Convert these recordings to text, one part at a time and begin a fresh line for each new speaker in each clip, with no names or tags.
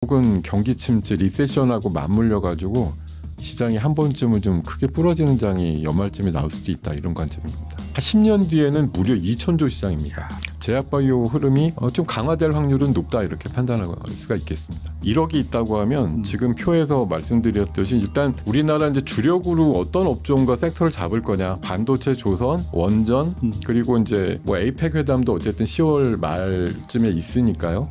혹은 경기 침체, 리세션하고 맞물려가지고 시장이 한 번쯤은 좀 크게 부러지는 장이 연말쯤에 나올 수도 있다, 이런 관점입니다. 한 10년 뒤에는 무려 2,000조 시장입니다. 제약바이오 흐름이 좀 강화될 확률은 높다, 이렇게 판단할 수가 있겠습니다. 1억이 있다고 하면 지금 표에서 말씀드렸듯이 일단 우리나라 이제 주력으로 어떤 업종과 섹터를 잡을 거냐, 반도체, 조선, 원전, 그리고 이제 뭐 에이펙 회담도 어쨌든 10월 말쯤에 있으니까요.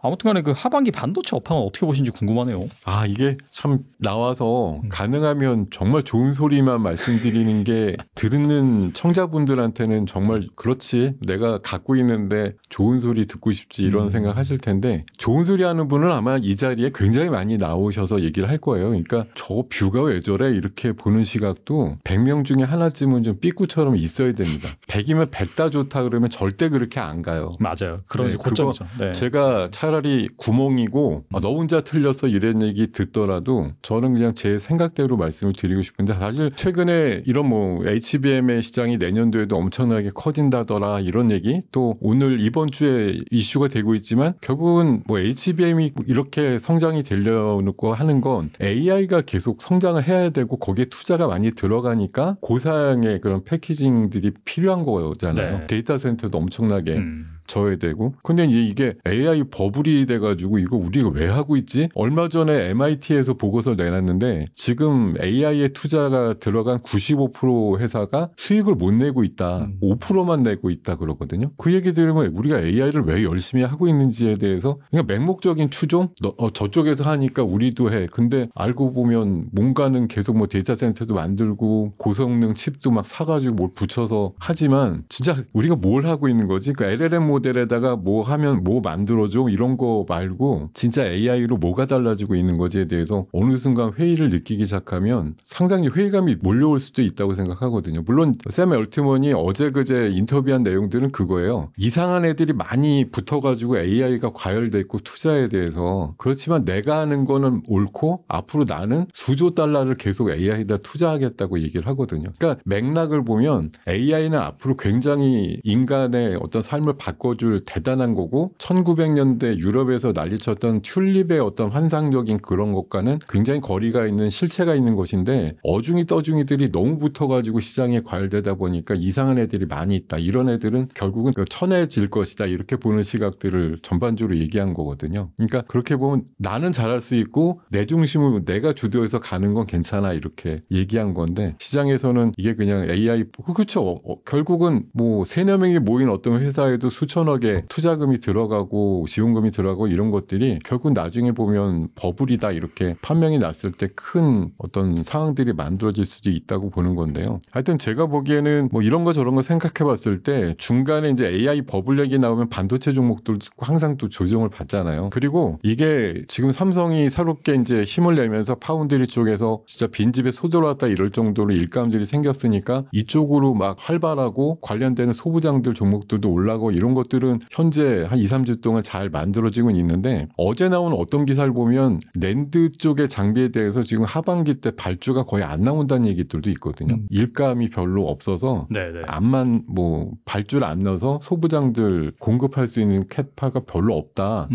아무튼간에 그 하반기 반도체 업황은 어떻게 보시는지 궁금하네요.
이게 참 나와서 가능하면 정말 좋은 소리만 말씀드리는 게 듣는 청자분들한테는 정말 그렇지, 내가 갖고 있는데 좋은 소리 듣고 싶지, 이런 생각 하실 텐데, 좋은 소리 하는 분은 아마 이 자리에 굉장히 많이 나오셔서 얘기를 할 거예요. 그러니까 저 뷰가 왜 저래, 이렇게 보는 시각도 100명 중에 하나쯤은 좀 삐꾸처럼 있어야 됩니다. 100이면 100 다 좋다 그러면 절대 그렇게 안 가요.
맞아요. 그런
네,
고점이죠. 네.
제가 차라리 구멍이고 너 혼자 틀렸어 이런 얘기 듣더라도 저는 그냥 제 생각대로 말씀을 드리고 싶은데, 사실 최근에 이런 뭐 HBM의 시장이 내년도에도 엄청나게 커진다더라, 이런 얘기, 또 오늘 이번 주에 이슈가 되고 있지만 결국은 뭐 HBM이 이렇게 성장이 되려고 하는 건 AI가 계속 성장을 해야 되고 거기에 투자가 많이 들어가니까 고사양의 그런 패키징들이 필요한 거잖아요.
네.
데이터 센터도 엄청나게 져야 되고. 근데 이제 이게 AI 버블이 돼가지고 이거 우리가 왜 하고 있지? 얼마 전에 MIT에서 보고서를 내놨는데 지금 AI에 투자가 들어간 95% 회사가 수익을 못 내고 있다. 5%만 내고 있다 그러거든요. 그 얘기 들으면 우리가 AI를 왜 열심히 하고 있는지에 대해서 그냥 맹목적인 추종? 저쪽에서 하니까 우리도 해. 근데 알고 보면 뭔가는 계속 뭐 데이터 센터도 만들고 고성능 칩도 막 사가지고 뭘 붙여서 하지만 진짜 우리가 뭘 하고 있는 거지? 그러니까 LLM 모델에다가 뭐 하면 뭐 만들어줘, 이런 거 말고 진짜 AI로 뭐가 달라지고 있는 거지에 대해서 어느 순간 회의를 느끼기 시작하면 상당히 회의감이 몰려올 수도 있다고 생각하거든요. 물론 샘 얼트먼이 어제 그제 인터뷰한 내용들은 그거예요. 이상한 애들이 많이 붙어가지고 AI가 과열됐고 투자에 대해서, 그렇지만 내가 하는 거는 옳고 앞으로 나는 수조 달러를 계속 AI에다 투자하겠다고 얘기를 하거든요. 그러니까 맥락을 보면 AI는 앞으로 굉장히 인간의 어떤 삶을 바꿔줄 대단한 거고, 1900년대 유럽에서 난리쳤던 튤립의 어떤 환상적인 그런 것과는 굉장히 거리가 있는 실체가 있는 것인데, 어중이 떠중이들이 너무 붙어가지고 시장에 과열되다 보니까 이상한 애들이 많이 있다. 이런 애들은 결국은 천해질 것이다. 이렇게 보는 시각들을 전반적으로 얘기한 거거든요. 그러니까 그렇게 보면 나는 잘할 수 있고 내 중심으로 내가 주도해서 가는 건 괜찮아, 이렇게 얘기한 건데, 시장에서는 이게 그냥 AI, 그렇죠. 결국은 뭐 3-4명이 모인 어떤 회사에도 수천억의 투자금이 들어가고 지원금이 들어가고 이런 것들이 결국 나중에 보면 버블이다, 이렇게 판명이 났을 때 큰 어떤 상황들이 만들어질 수도 있다고 보는 건데요. 하여튼 제가 보기에는 뭐 이런 거 저런 거 생각해 봤을 때 중간에 이제 AI 버블 얘기 나오면 반도체 종목들 항상 또 조정을 받잖아요. 그리고 이게 지금 삼성이 새롭게 이제 힘을 내면서 파운드리 쪽에서 진짜 빈집에 소들어왔다 이럴 정도로 일감들이 생겼으니까 이쪽으로 막 활발하고 관련되는 소부장들 종목들도 올라가고 이런 것들은 현재 한 2-3주 동안 잘 만들어지고 있는데, 어제 나온 어떤 기사를 보면 낸드 쪽의 장비에 대해서 지금 하반기 때 발주가 거의 안 나온다는 얘기들도 있거든요. 일감이 별로 없어서
네네.
암만 뭐 발주를 안 넣어서 소부장들 공급할 수 있는 캐파가 별로 없다.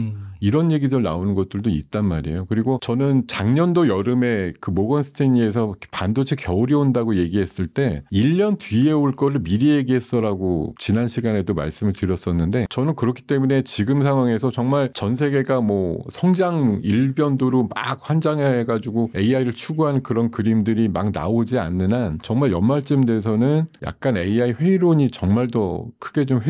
이런 얘기들 나오는 것들도 있단 말이에요. 그리고 저는 작년도 여름에 그 모건 스탠리에서 반도체 겨울이 온다고 얘기했을 때 1년 뒤에 올 거를 미리 얘기했어라고 지난 시간에도 말씀을 드렸었는데, 저는 그렇기 때문에 지금 상황에서 정말 전 세계가 뭐 성장 일변도로 막 환장해가지고 AI를 추구하는 그런 그림들이 막 나오지 않는 한 정말 연말쯤 돼서는 약간 AI 회의론이 정말 더 크게 좀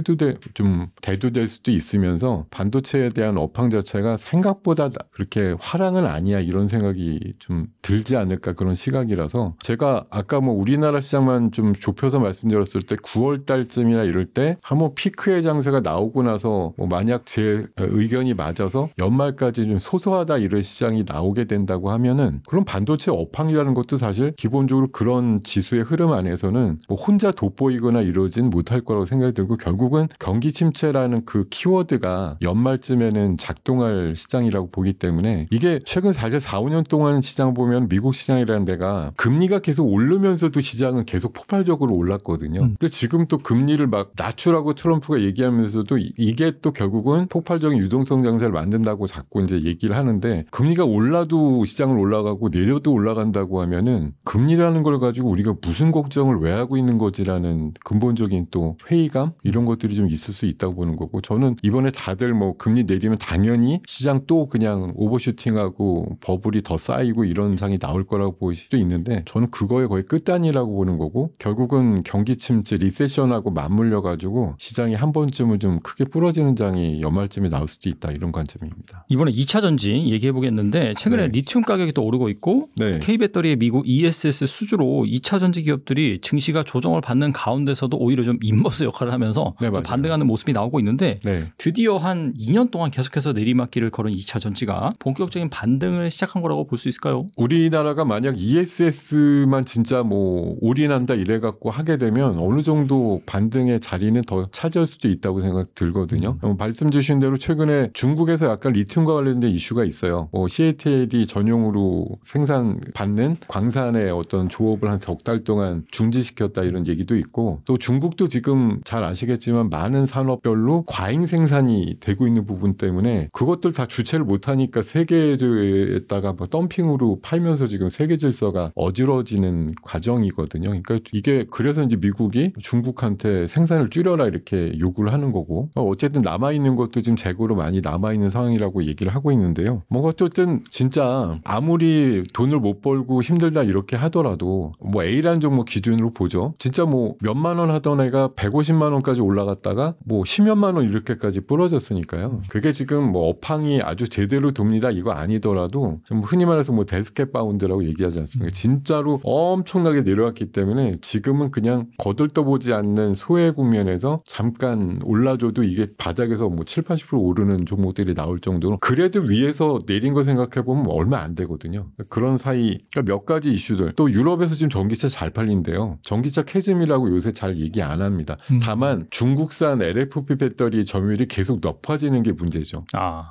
대두될 수도 있으면서 반도체에 대한 업황 자체가 생각보다 그렇게 화랑은 아니야, 이런 생각이 좀 들지 않을까, 그런 시각이라서 제가 아까 뭐 우리나라 시장만 좀 좁혀서 말씀드렸을 때 9월 달쯤이나 이럴 때 한번 피크의 장세가 나오고 나서 뭐 만약 제 의견이 맞아서 연말까지 좀 소소하다 이런 시장이 나오게 된다고 하면은, 그럼 반도체 업황이라는 것도 사실 기본적으로 그런 지수의 흐름 안에서는 뭐 혼자 돋보이거나 이러진 못할 거라고 생각이 들고, 결국은 경기 침체라는 그 키워드가 연말쯤에는 작동 작동할 시장이라고 보기 때문에 이게 최근 사실 4, 5년 동안 시장 보면 미국 시장이라는 데가 금리가 계속 오르면서도 시장은 계속 폭발적으로 올랐거든요. 근데 지금 또 금리를 막 낮추라고 트럼프가 얘기하면서도 이게 또 결국은 폭발적인 유동성 장세를 만든다고 자꾸 이제 얘기를 하는데 금리가 올라도 시장을 올라가고 내려도 올라간다고 하면은 금리라는 걸 가지고 우리가 무슨 걱정을 왜 하고 있는 거지라는 근본적인 또 회의감 이런 것들이 좀 있을 수 있다고 보는 거고 저는 이번에 다들 뭐 금리 내리면 당연히 시장 또 그냥 오버슈팅하고 버블이 더 쌓이고 이런 상이 나올 거라고 보일 수도 있는데 저는 그거의 거의 끝단이라고 보는 거고 결국은 경기 침체 리세션하고 맞물려 가지고 시장이 한 번쯤은 좀 크게 부러지는 장이 연말쯤에 나올 수도 있다 이런 관점입니다.
이번에 2차 전지 얘기해 보겠는데 최근에
네.
리튬 가격이 또 오르고 있고
네.
K배터리의 미국 ESS 수주로 2차 전지 기업들이 증시가 조정을 받는 가운데서도 오히려 좀 인버스 역할을 하면서
네,
좀
맞아요.
반등하는 모습이 나오고 있는데
네.
드디어 한 2년 동안 계속해서 내리막길을 걸은 2차 전지가 본격적인 반등을 시작한 거라고 볼 수 있을까요?
우리나라가 만약 ESS만 진짜 뭐 올인한다 이래 갖고 하게 되면 어느 정도 반등의 자리는 더 차지할 수도 있다고 생각 들거든요. 말씀 주신 대로 최근에 중국에서 약간 리튬과 관련된 이슈가 있어요. CATL이 전용으로 생산받는 광산의 어떤 조업을 한 석 달 동안 중지시켰다 이런 얘기도 있고 또 중국도 지금 잘 아시겠지만 많은 산업별로 과잉 생산이 되고 있는 부분 때문에 그것들 다 주체를 못하니까 세계에다가 뭐 덤핑으로 팔면서 지금 세계 질서가 어지러지는 과정이거든요. 그러니까 이게 그래서 이제 미국이 중국한테 생산을 줄여라 이렇게 요구를 하는 거고 어쨌든 남아있는 것도 지금 재고로 많이 남아있는 상황이라고 얘기를 하고 있는데요. 뭐 어쨌든 진짜 아무리 돈을 못 벌고 힘들다 이렇게 하더라도 뭐 A라는 종목 기준으로 보죠. 진짜 뭐 몇만 원 하던 애가 150만 원까지 올라갔다가 뭐 10몇만 원 이렇게까지 부러졌으니까요. 그게 지금 뭐 업황이 아주 제대로 돕니다 이거 아니더라도 좀 흔히 말해서 뭐 데스켓 바운드라고 얘기하지 않습니까? 진짜로 엄청나게 내려왔기 때문에 지금은 그냥 거들떠보지 않는 소외 국면에서 잠깐 올라줘도 이게 바닥에서 뭐 7, 80% 오르는 종목들이 나올 정도로 그래도 위에서 내린 거 생각해보면 얼마 안 되거든요. 그런 사이 그러니까 몇 가지 이슈들 또 유럽에서 지금 전기차 잘 팔린대요. 전기차 캐즘이라고 요새 잘 얘기 안 합니다. 다만 중국산 LFP 배터리 점유율이 계속 높아지는 게 문제죠.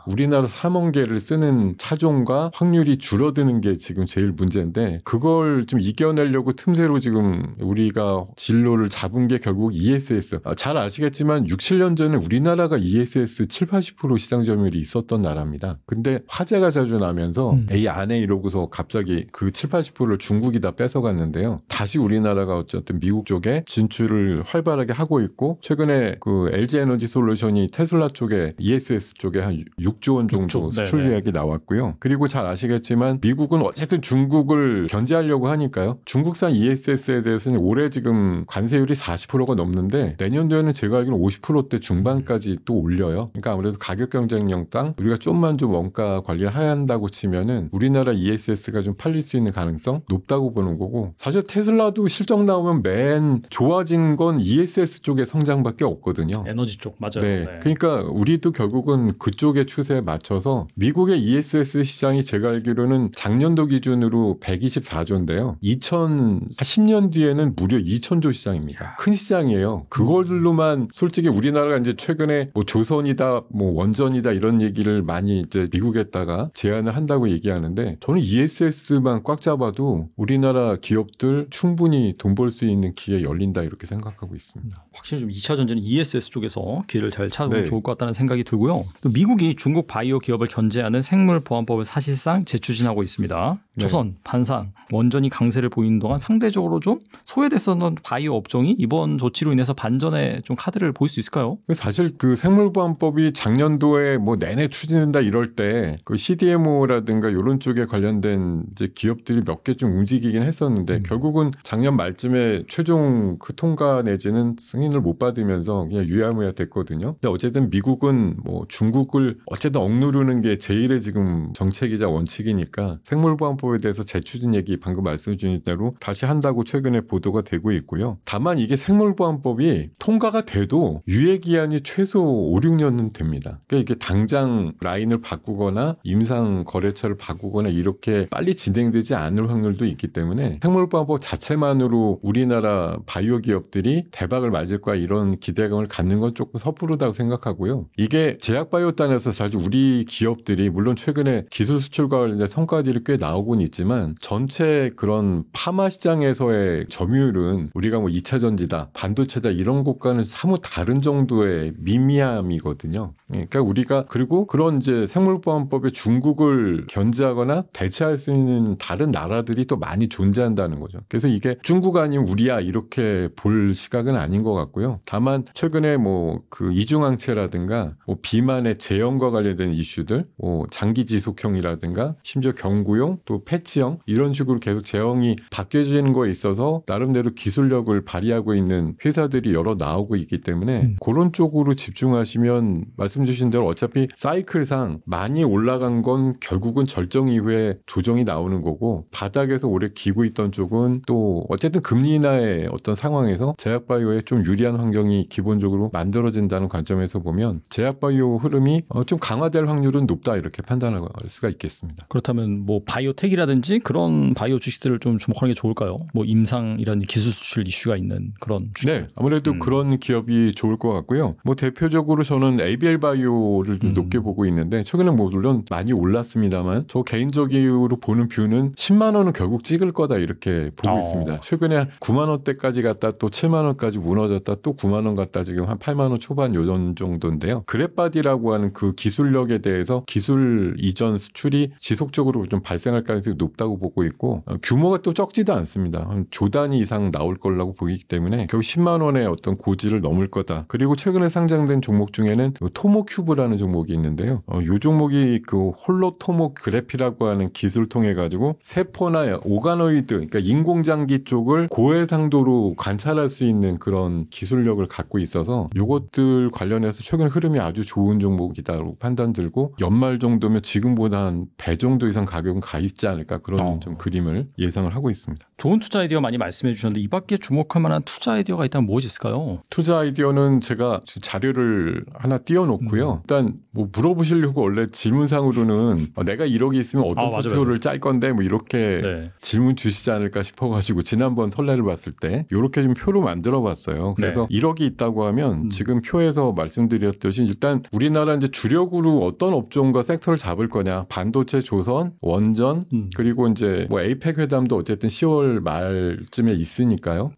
우리나라 3억 개를 쓰는 차종과 확률이 줄어드는 게 지금 제일 문제인데 그걸 좀 이겨내려고 틈새로 지금 우리가 진로를 잡은 게 결국 ESS. 잘 아시겠지만 6, 7년 전에 우리나라가 ESS 7, 80% 시장 점유율이 있었던 나라입니다. 근데 화재가 자주 나면서 이 안에 이러고서 갑자기 그 7, 80%를 중국이 다 뺏어갔는데요. 다시 우리나라가 어쨌든 미국 쪽에 진출을 활발하게 하고 있고 최근에 그 LG 에너지 솔루션이 테슬라 쪽에 ESS 쪽에 한 6조 원 정도 수출 계약이 나왔고요. 그리고 잘 아시겠지만 미국은 어쨌든 중국을 견제하려고 하니까요. 중국산 ESS에 대해서는 올해 지금 관세율이 40%가 넘는데 내년도에는 제가 알기로는 50%대 중반까지 또 올려요. 그러니까 아무래도 가격 경쟁력상 우리가 좀만 좀 원가 관리를 해야 한다고 치면은 우리나라 ESS가 좀 팔릴 수 있는 가능성 높다고 보는 거고 사실 테슬라도 실적 나오면 맨 좋아진 건 ESS 쪽의 성장밖에 없거든요.
에너지 쪽 맞아요.
네. 그러니까 우리도 결국은 그쪽의 추세에 맞춰서 미국의 ESS 시장이 제가 알기로는 작년도 기준으로 124조인데요. 2010년 뒤에는 무려 2000조 시장입니다. 큰 시장이에요. 그걸로만 솔직히 우리나라가 이제 최근에 뭐 조선이다, 뭐 원전이다 이런 얘기를 많이 이제 미국에다가 제안을 한다고 얘기하는데 저는 ESS만 꽉 잡아도 우리나라 기업들 충분히 돈 벌 수 있는 기회 열린다 이렇게 생각하고 있습니다.
확실히 좀 2차 전지는 ESS 쪽에서 기회를 잘 찾으면 좋을 것 같다는 생각이 들고요. 또 미국이 중국 바이오 기업을 견제하는 생물보안법을 사실상 재추진하고 있습니다. 조선, 반상, 원전이 강세를 보이는 동안 상대적으로 좀 소외됐었던 바이오 업종이 이번 조치로 인해서 반전의 좀 카드를 보일 수 있을까요?
사실 그 생물보안법이 작년도에 뭐 내내 추진된다 이럴 때 그 CDMO라든가 이런 쪽에 관련된 이제 기업들이 몇 개 좀 움직이긴 했었는데 결국은 작년 말쯤에 최종 그 통과 내지는 승인을 못 받으면서 그냥 유야무야 됐거든요. 근데 어쨌든 미국은 뭐 중국을 어쨌든 억누르는 게 제일의 지금 정책이자 원칙이니까 생물보안법에 대해서 재추진 얘기 방금 말씀 주신 대로 다시 한다고 최근에 보도가 되고 있고요. 다만 이게 생물보안법이 통과가 돼도 유예기한이 최소 5, 6년은 됩니다. 그러니까 이게 당장 라인을 바꾸거나 임상 거래처를 바꾸거나 이렇게 빨리 진행되지 않을 확률도 있기 때문에 생물보안법 자체만으로 우리나라 바이오 기업들이 대박을 맞을 거야 이런 기대감을 갖는 건 조금 섣부르다고 생각하고요. 이게 제약바이오단에서 그래서 사실 우리 기업들이 물론 최근에 기술 수출과 관련된 성과들이 꽤 나오곤 있지만 전체 그런 파마 시장에서의 점유율은 우리가 뭐 2차 전지다, 반도체다 이런 것과는 사뭇 다른 정도의 미미함이거든요. 그러니까 우리가 그리고 그런 이제 생물보안법에 중국을 견제하거나 대체할 수 있는 다른 나라들이 또 많이 존재한다는 거죠. 그래서 이게 중국 아니면 우리야 이렇게 볼 시각은 아닌 것 같고요. 다만 최근에 뭐 그 이중항체라든가 뭐 비만의 제형과 관련된 이슈들, 뭐 장기 지속형이라든가 심지어 경구용 또 패치형 이런 식으로 계속 제형이 바뀌어지는 거에 있어서 나름대로 기술력을 발휘하고 있는 회사들이 여러 나오고 있기 때문에 그런 쪽으로 집중하시면 말씀 주신 대로 어차피 사이클상 많이 올라간 건 결국은 절정 이후에 조정이 나오는 거고 바닥에서 오래 기고 있던 쪽은 또 어쨌든 금리 인하의 어떤 상황에서 제약바이오에 좀 유리한 환경이 기본적으로 만들어진다는 관점에서 보면 제약바이오 흐름이 좀 강화될 확률은 높다 이렇게 판단할 수가 있겠습니다.
그렇다면 뭐 바이오텍이라든지 그런 바이오 주식들을 좀 주목하는 게 좋을까요? 뭐 임상이라는 기술 수출 이슈가 있는 그런 주식.
네, 아무래도 그런 기업이 좋을 것 같고요. 뭐 대표적으로 저는 ABL 바이오를 좀 높게 보고 있는데 최근에 뭐 물론 많이 올랐습니다만 저 개인적으로 보는 뷰는 10만 원은 결국 찍을 거다 이렇게 보고 있습니다. 최근에 9만 원대까지 갔다 또 7만 원까지 무너졌다 또 9만 원 갔다 지금 한 8만 원 초반 요런 정도인데요. 그랩바디라고 하는 그 기술력에 대해서 기술 이전 수출이 지속적으로 좀 발생할 가능성이 높다고 보고 있고 규모가 또 적지도 않습니다. 한 조 단위 이상 나올 거라고 보이기 때문에 결국 10만 원의 어떤 고지를 넘을 거다. 그리고 최근에 상장된 종목 중에는 토모큐브라는 종목이 있는데요. 이 종목이 그 홀로토모 그래피라고 하는 기술을 통해 가지고 세포나 오가노이드, 그러니까 인공장기 쪽을 고해상도로 관찰할 수 있는 그런 기술력을 갖고 있어서 이것들 관련해서 최근 흐름이 아주 좋은 종목이다라고 판단 들고 연말 정도면 지금보다 한 배 정도 이상 가격은 가 있지 않을까 그런 좀 그림을 예상을 하고 있습니다.
좋은 투자 아이디어 많이 말씀해 주셨는데 이 밖에 주목할 만한 투자 아이디어가 있다면 무엇이 있을까요?
투자 아이디어는 제가 자료를 하나 띄워놓고요. 일단 뭐 물어보시려고 원래 질문상으로는 내가 1억이 있으면 어떤 포트폴리오를 짤 건데 뭐 이렇게 질문 주시지 않을까 싶어가지고 지난번 설레를 봤을 때 이렇게 좀 표로 만들어봤어요. 그래서 1억이 있다고 하면 지금 표에서 말씀드렸듯이 일단 우리나라 이제 주력으로 어떤 업종과 섹터를 잡을 거냐, 반도체, 조선, 원전 그리고 이제 뭐 에이펙 회담도 어쨌든 10월 말쯤에 있으니까요.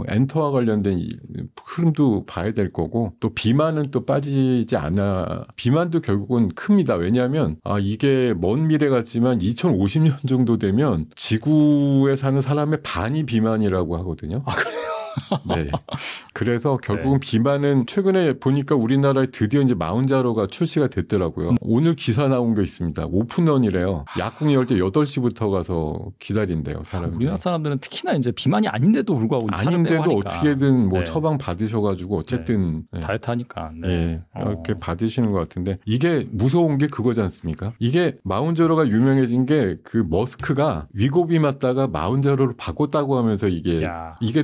엔터와 관련된 흐름도 봐야 될 거고 또 비만은 또 빠지지 않아. 비만도 결국은 큽니다. 왜냐하면 이게 먼 미래 같지만 2050년 정도 되면 지구에 사는 사람의 반이 비만이라고 하거든요.
아, 그래요?
네. 그래서 결국은 비만은 최근에 보니까 우리나라에 드디어 이제 마운자로가 출시가 됐더라고요. 오늘 기사 나온 게 있습니다. 오픈런이래요. 약국 열 때 8시부터 가서 기다린대요, 사람들이.
우리나라 사람들은 특히나 이제 비만이 아닌데도 불구하고
아닌데도 어떻게든 뭐 처방 받으셔가지고 어쨌든
다이어트 하니까
이렇게 받으시는 것 같은데 이게 무서운 게 그거지 않습니까? 이게 마운자로가 유명해진 게 그 머스크가 위고비 맞다가 마운자로로 바꿨다고 하면서 이게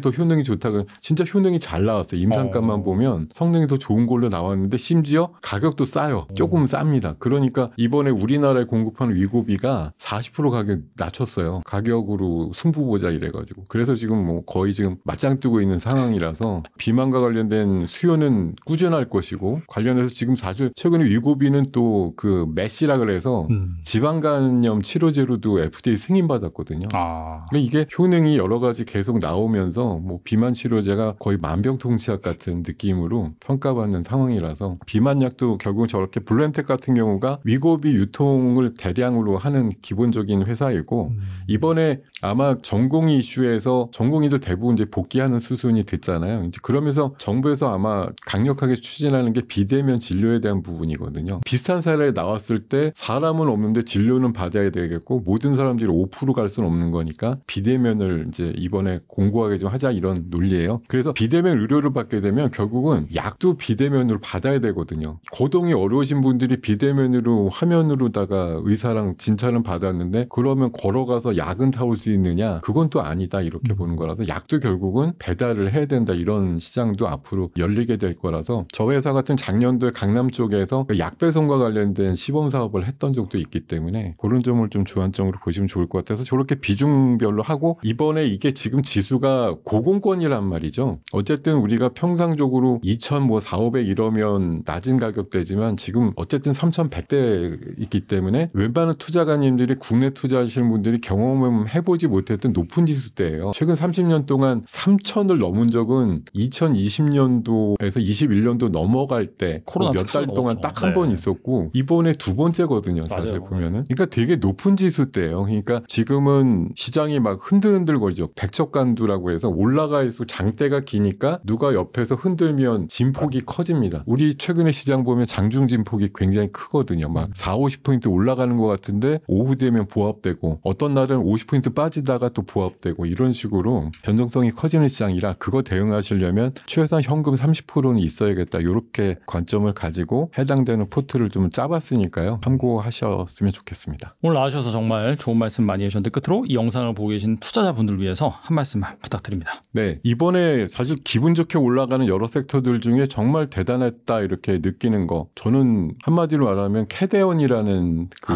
더 효능이 좋다고 진짜 효능이 잘 나왔어요. 임상값만 보면 성능이 더 좋은 걸로 나왔는데 심지어 가격도 싸요. 조금 쌉니다. 그러니까 이번에 우리나라에 공급하는 위고비가 40% 가격 낮췄어요. 가격으로 승부 보자 이래가지고. 그래서 지금 뭐 거의 지금 맞짱 뜨고 있는 상황이라서 비만과 관련된 수요는 꾸준할 것이고 관련해서 지금 사실 최근에 위고비는 또 그 메시라 그래서 지방간염 치료제로도 FDA 승인받았거든요. 그러니까 이게 효능이 여러 가지 계속 나오면서 뭐 비만 치료제가 거의 만병통치약 같은 느낌으로 평가받는 상황이라서 비만약도 결국 저렇게 블루엠텍 같은 경우가 위고비 유통을 대량으로 하는 기본적인 회사이고 이번에 아마 전공의 이슈에서 전공의들 대부분 이제 복귀하는 수순이 됐잖아요. 이제 그러면서 정부에서 아마 강력하게 추진하는 게 비대면 진료에 대한 부분이거든요. 비슷한 사례에 나왔을 때 사람은 없는데 진료는 받아야 되겠고 모든 사람들이 5% 갈 수는 없는 거니까 비대면을 이제 이번에 공고하게 좀 하자 이런 논리예요. 그래서 비대면 의료를 받게 되면 결국은 약도 비대면으로 받아야 되거든요. 거동이 어려우신 분들이 비대면으로 화면으로다가 의사랑 진찰은 받았는데 그러면 걸어가서 약은 사올 수 있느냐? 그건 또 아니다 이렇게 보는 거라서 약도 결국은 배달을 해야 된다 이런 시장도 앞으로 열리게 될 거라서 저 회사 같은 작년도에 강남 쪽에서 약 배송과 관련된 시범 사업을 했던 적도 있기 때문에 그런 점을 좀 주안점으로 보시면 좋을 것 같아서 저렇게 비중별로 하고 이번에 이게 지금 지수가 고공권이란 말이죠. 어쨌든 우리가 평상적으로 2,400 이러면 낮은 가격대지만 지금 어쨌든 3,100대 있기 때문에 웬만한 투자가님들이 국내 투자하시는 분들이 경험해보지 못했던 높은 지수대예요. 최근 30년 동안 3,000을 넘은 적은 2020년도에서 21년도 넘어갈 때 몇 달 동안 딱 한 번 있었고 이번에 두 번째거든요. 사실
맞아요.
보면은. 그러니까 되게 높은 지수대예요. 그러니까 지금은 시장이 막 흔들흔들거리죠. 백척간두라고 해서 올라가서 장대가 기니까 누가 옆에서 흔들면 진폭이 커집니다. 우리 최근에 시장 보면 장중 진폭이 굉장히 크거든요. 막 4, 50포인트 올라가는 것 같은데 오후 되면 보합되고 어떤 날은 50포인트 빠지다가 또 보합되고 이런 식으로 변동성이 커지는 시장이라 그거 대응하시려면 최소한 현금 30%는 있어야겠다. 이렇게 관점을 가지고 해당되는 포트를 좀 짜봤으니까요. 참고하셨으면 좋겠습니다.
오늘 나와주셔서 정말 좋은 말씀 많이 해주셨는데 끝으로 이 영상을 보고 계신 투자자분들을 위해서 한 말씀만 부탁드립니다.
네, 이번에 사실 기분 좋게 올라가는 여러 섹터들 중에 정말 대단했다 이렇게 느끼는 거 저는 한마디로 말하면 캐대언이라는 그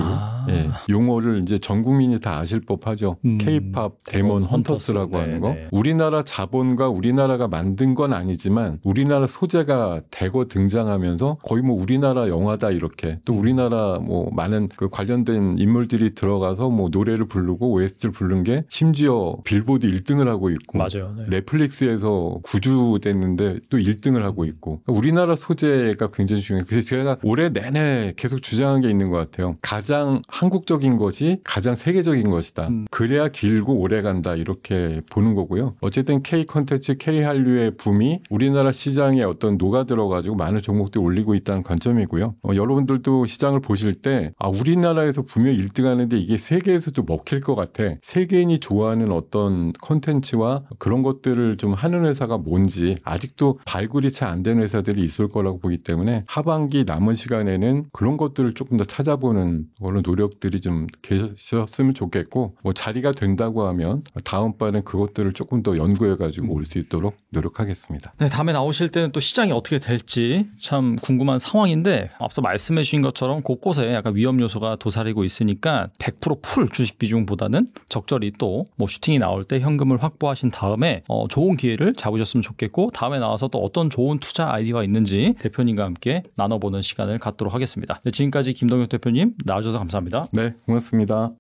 용어를 이제 전 국민이 다 아실 법하죠. K-팝 데몬 헌터스라고 하는 거. 우리나라 자본과 우리나라가 만든 건 아니지만 우리나라 소재가 대거 등장하면서 거의 뭐 우리나라 영화다 이렇게 또 우리나라 뭐 많은 그 관련된 인물들이 들어가서 뭐 노래를 부르고 OST를 부른 게 심지어 빌보드 1등을 하고 있고
맞아요.
넷플릭스에서 9주 됐는데 또 1등을 하고 있고 우리나라 소재가 굉장히 중요해요. 그래서 제가 올해 내내 계속 주장한 게 있는 것 같아요. 가장 한국적인 것이 가장 세계적인 것이다. 그래야 길고 오래 간다 이렇게 보는 거고요. 어쨌든 K 콘텐츠, K 한류의 붐이 우리나라 시장에 어떤 녹아들어가지고 많은 종목들이 올리고 있다는 관점이고요. 여러분들도 시장을 보실 때 우리나라에서 분명히 1등 하는데 이게 세계에서도 먹힐 것 같아. 세계인이 좋아하는 어떤 콘텐츠와 그런 것들을 좀 하는 회사가 뭔지 아직도 발굴이 잘 안 되는 회사들이 있을 거라고 보기 때문에 하반기 남은 시간에는 그런 것들을 조금 더 찾아보는 그런 노력들이 좀 계셨으면 좋겠고 뭐 자리가 된다고 하면 다음번엔 그것들을 조금 더 연구해가지고 올 수 있도록 노력하겠습니다.
네, 다음에 나오실 때는 또 시장이 어떻게 될지 참 궁금한 상황인데 앞서 말씀해 주신 것처럼 곳곳에 약간 위험 요소가 도사리고 있으니까 100% 풀 주식 비중보다는 적절히 또 뭐 슈팅이 나올 때 현금을 확보하신 다음에 좋은 기회를 잡으셨으면 좋겠고 다음에 나와서 또 어떤 좋은 투자 아이디어가 있는지 대표님과 함께 나눠보는 시간을 갖도록 하겠습니다. 네, 지금까지 김동혁 대표님 나와주셔서 감사합니다.
네, 고맙습니다.